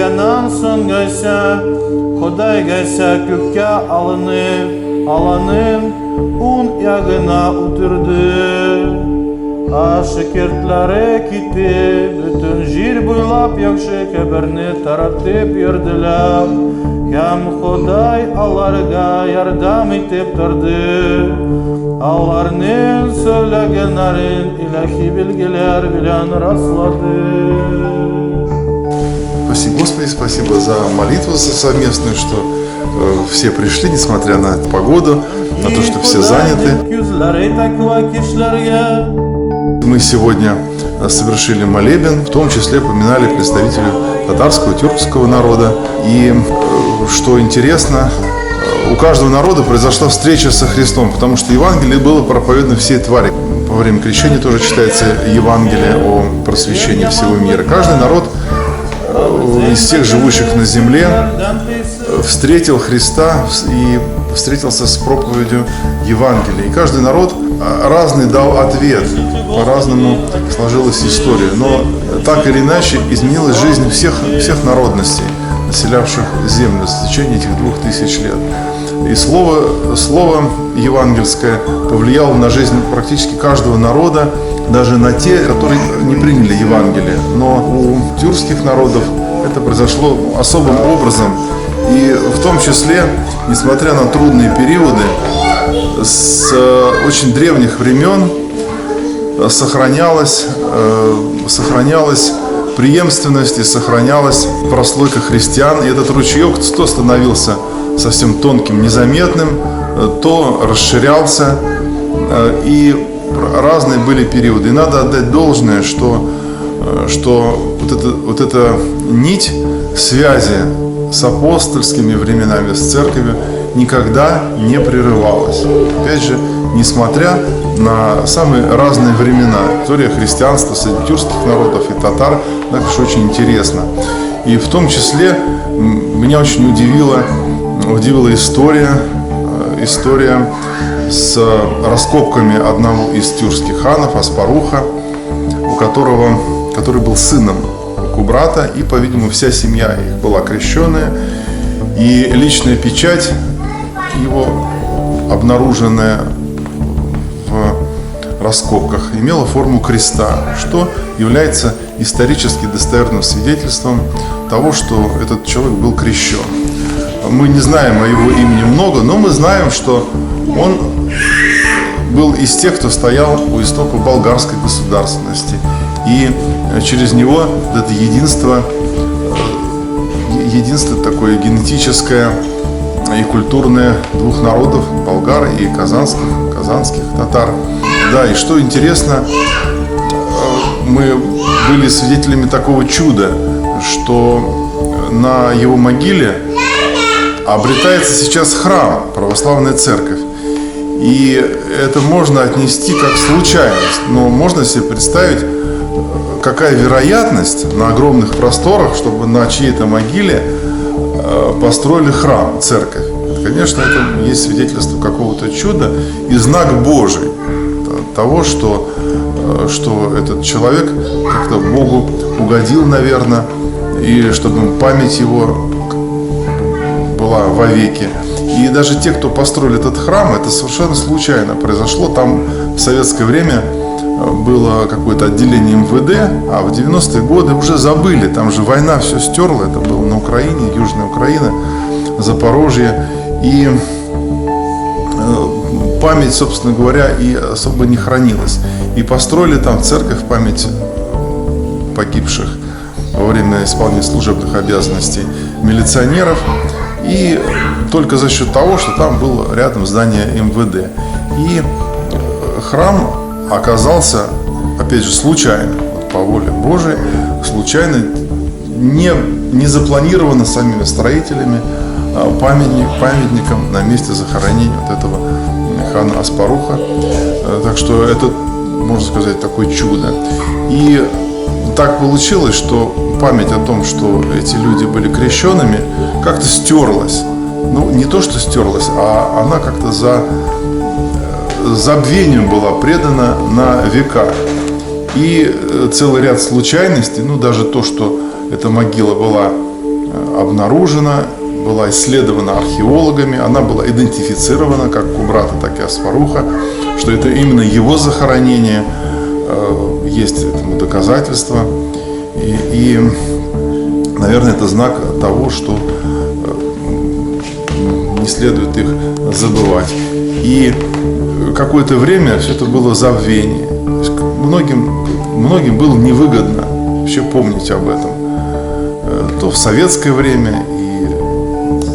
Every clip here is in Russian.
Янан сонгайся, Ходайгайся көккә алынып, аланың ун ягына утырды. Шәкертләре китеп, бөтен җир буйлап яхшы хәбәрне таратып йөрделәр. Һәм Ходай аларга ярдәм итеп торды. Аларның сөйләгәннәрен илаһи билгеләр белән раслады. Спасибо, Господи, спасибо за молитву совместную, что все пришли, несмотря на погоду, на то, что все заняты. Мы сегодня совершили молебен, в том числе поминали представителей татарского, тюркского народа. И что интересно, у каждого народа произошла встреча со Христом, потому что Евангелие было проповедано всей твари. Во время крещения тоже читается Евангелие о просвещении всего мира. Каждый народ из всех живущих на земле встретил Христа и встретился с проповедью Евангелия. И каждый народ разный дал ответ, по-разному сложилась история. Но так или иначе изменилась жизнь всех народностей, населявших землю в течение этих 2000 лет. И слово евангельское повлияло на жизнь практически каждого народа, даже на те, которые не приняли Евангелие. Но у тюркских народов это произошло особым образом. И в том числе, несмотря на трудные периоды, с очень древних времен сохранялась преемственность и сохранялась прослойка христиан. И этот ручеек то становился совсем тонким, незаметным, то расширялся. И разные были периоды. И надо отдать должное, что вот эта нить связи с апостольскими временами, с церковью никогда не прерывалась. Опять же, несмотря на самые разные времена. История христианства среди тюркских народов и татар, так что очень интересно. И в том числе меня очень удивила история с раскопками одного из тюркских ханов, Аспаруха, который был сыном Кубрата, и, по-видимому, вся семья их была крещенная. И личная печать его, обнаруженная в раскопках, имела форму креста, что является исторически достоверным свидетельством того, что этот человек был крещен. Мы не знаем о его имени много, но мы знаем, что он был из тех, кто стоял у истоков болгарской государственности. И через него это единство такое генетическое и культурное двух народов, болгар и казанских татар. Да, и что интересно, мы были свидетелями такого чуда, что на его могиле обретается сейчас храм, православная церковь. И это можно отнести как случайность, но можно себе представить, какая вероятность на огромных просторах, чтобы на чьей-то могиле построили храм, церковь. Конечно, это есть свидетельство какого-то чуда и знак Божий того, что этот человек как-то Богу угодил, наверное, и чтобы память его была вовеки. И даже те, кто построили этот храм, это совершенно случайно произошло. Там в советское время было какое-то отделение МВД, а в 90-е годы уже забыли. Там же война все стерла. Это было на Украине, Южная Украина, Запорожье. И память, собственно говоря, и особо не хранилась. И построили там церковь в память погибших во время исполнения служебных обязанностей милиционеров. И только за счет того, что там было рядом здание МВД. И храм оказался, опять же, случайно, по воле Божией, случайно, не запланировано самими строителями, памятником на месте захоронения вот этого хана Аспаруха. Так что это, можно сказать, такое чудо. И так получилось, что память о том, что эти люди были крещенными, как-то стерлась. Ну, не то, что стерлась, а она как-то забвением была предана на века. И целый ряд случайностей, ну, даже то, что эта могила была обнаружена, была исследована археологами, она была идентифицирована как Кубрата, так и Аспаруха, что это именно его захоронение, есть этому доказательства. И, наверное, это знак того, что не следует их забывать. И какое-то время все это было забвение. Многим было невыгодно вообще помнить об этом. То в советское время и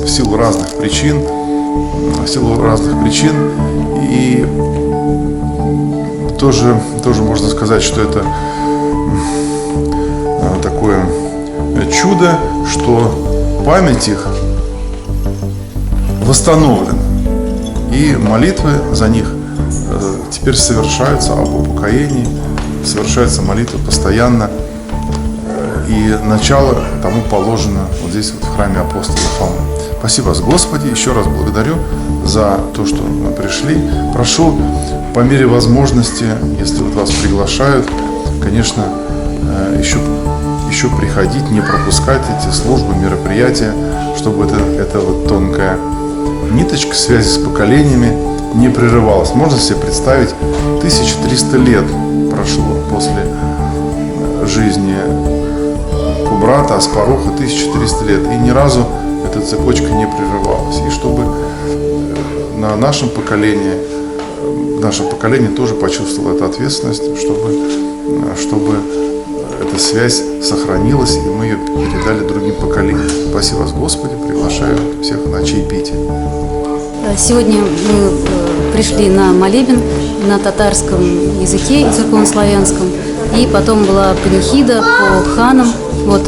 в силу разных причин. И тоже можно сказать, что это такое чудо, что память их восстановлена. И молитвы за них теперь совершаются об упокоении, совершаются молитвы постоянно. И начало тому положено вот здесь, вот в храме апостола Фомы. Спасибо вас, Господи, еще раз благодарю за то, что мы пришли. Прошу по мере возможности, если вот вас приглашают, конечно, еще приходить, не пропускать эти службы, мероприятия, чтобы эта вот тонкая ниточка связи с поколениями не прерывалась. Можно себе представить, 1300 лет прошло после жизни Кубрата, Аспаруха, 1300 лет, и ни разу эта цепочка не прерывалась. И чтобы наше поколение тоже почувствовало эту ответственность, чтобы эта связь сохранилась, и мы ее передали другим поколениям. Спасибо вас, Господи, приглашаю всех на чаепитие. Сегодня мы пришли на молебен на татарском языке и церковнославянском, и потом была панихида по ханам. Вот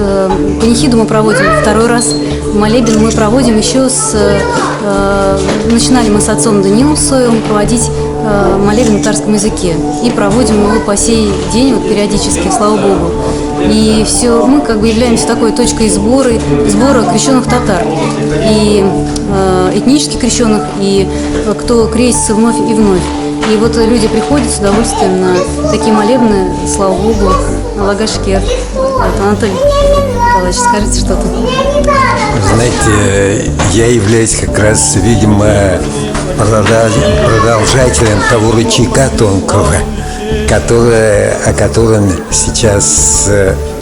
панихиду мы проводим второй раз, молебен мы проводим еще начинали мы с отцом Даниилом Соевым проводить молебен на татарском языке, и проводим его по сей день, вот периодически, слава Богу. И все, мы как бы являемся такой точкой сбора крещенных татар, и этнически крещенных, и кто крестится вновь и вновь. И вот люди приходят с удовольствием на такие молебны, слава Богу, на Лагашкер. Анатолий Николаевич, скажите что-то. Знаете, я являюсь как раз, видимо, продолжателем того рычага тонкого, о котором сейчас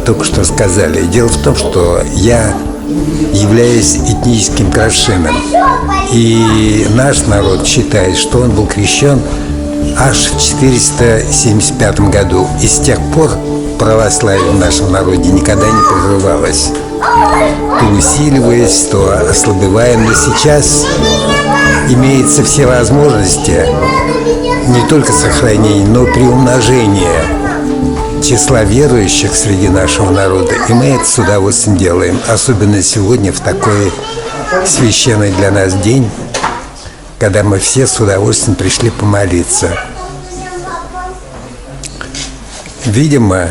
только что сказали. Дело в том, что я являюсь этническим крашином, и наш народ считает, что он был крещен аж в 475 году, и с тех пор православие в нашем народе никогда не прерывалось, то усиливаясь, то ослабевая. Но сейчас имеются все возможности не только сохранения, но и приумножения числа верующих среди нашего народа. И мы это с удовольствием делаем, особенно сегодня, в такой священный для нас день, когда мы все с удовольствием пришли помолиться. Видимо,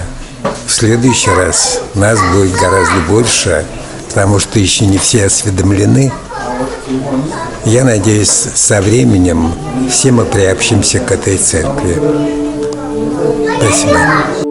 в следующий раз нас будет гораздо больше, потому что еще не все осведомлены. Я надеюсь, со временем все мы приобщимся к этой церкви. Спасибо.